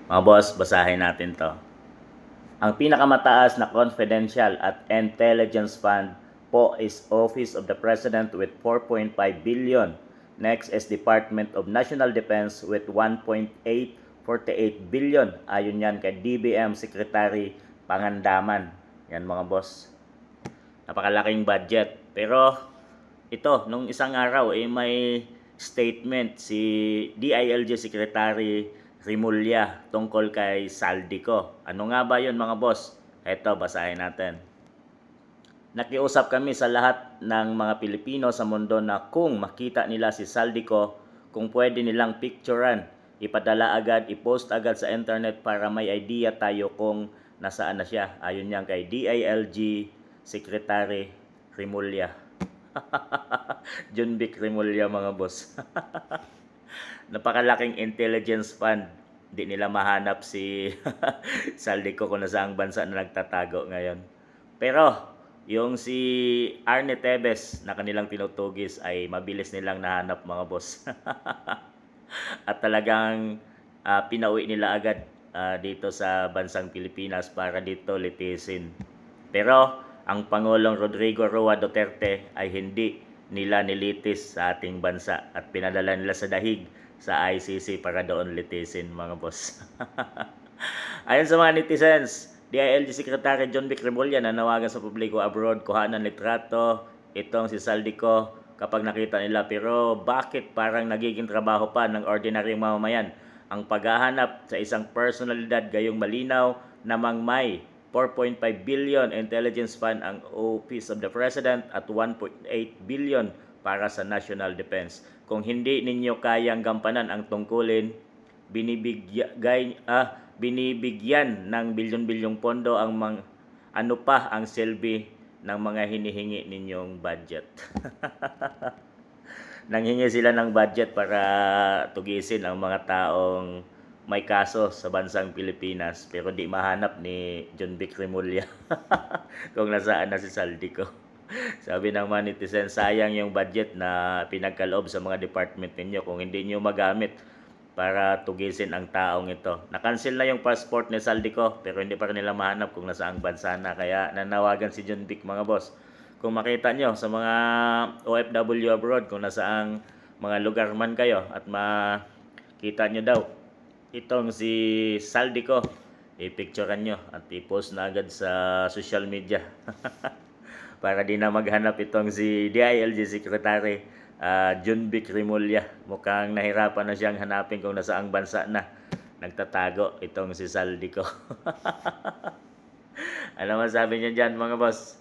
Mga boss, basahin natin to. Ang pinakamataas na confidential at intelligence fund po is Office of the President with 4.5 billion. Next is Department of National Defense with 1.848 billion. Ayon yan kay DBM Secretary Pangandaman. Yan mga boss. Napakalaking budget. Pero ito, nung isang araw, may statement si DILG Secretary Rimulya tungkol kay Saldico. Ano nga ba yun mga boss? Eto, basahin natin. Nakiusap kami sa lahat ng mga Pilipino sa mundo na kung makita nila si Saldico, kung pwede nilang picturean, ipadala agad, i-post agad sa internet para may idea tayo kung nasaan na siya. Ayon yan kay DILG Secretary Rimulya. John Vic Rimulya mga boss. Napakalaking intelligence fund. Di nila mahanap si Saldico kung nasaang bansa na nagtatago ngayon. Pero yung si Arne Tevez na kanilang tinutugis ay mabilis nilang nahanap mga boss. At talagang pinauwi nila agad dito sa bansang Pilipinas para dito litisin. Pero ang Pangulong Rodrigo Roa Duterte ay hindi nila nilitis sa ating bansa at pinadala nila sa dahig sa ICC para doon litisin mga boss. Ayon sa mga netizens, DILG Secretary John Vic Remulla nanawagan sa publiko abroad kuhanan litrato itong si Saldico kapag nakita nila, pero bakit parang nagiging trabaho pa ng ordinaryong mamamayan ang paghahanap sa isang personalidad gayong malinaw namang may 4.5 billion intelligence fund ang Office of the President at 1.8 billion para sa National Defense. Kung hindi ninyo kayang gampanan ang tungkulin, binibigyan ng bilyon-bilyong pondo ang ano pa ang silbi ng mga hinihingi ninyong budget. Nanghingi sila ng budget para tugisin ang mga taong may kaso sa bansang Pilipinas pero di mahanap ni John Vic Rimulya kung nasaan na si Saldico. Sabi ng mga netizen, sayang yung budget na pinagkaloob sa mga department ninyo kung hindi nyo magamit para tugisin ang taong ito. Nakancel na yung passport ni Saldico pero hindi pa rin nila mahanap kung nasaang bansa na. Kaya nanawagan si John Vic mga boss. Kung makita nyo sa mga OFW abroad kung nasaang mga lugar man kayo at makita nyo daw itong si Saldico, i-picturean nyo at i-post na agad sa social media para di na maghanap itong si DILG Secretary John Vic Rimulya. Mukhang nahirapan na siyang hanapin kung nasaang bansa na nagtatago itong si Saldico. Ano masabi niyo dyan mga boss?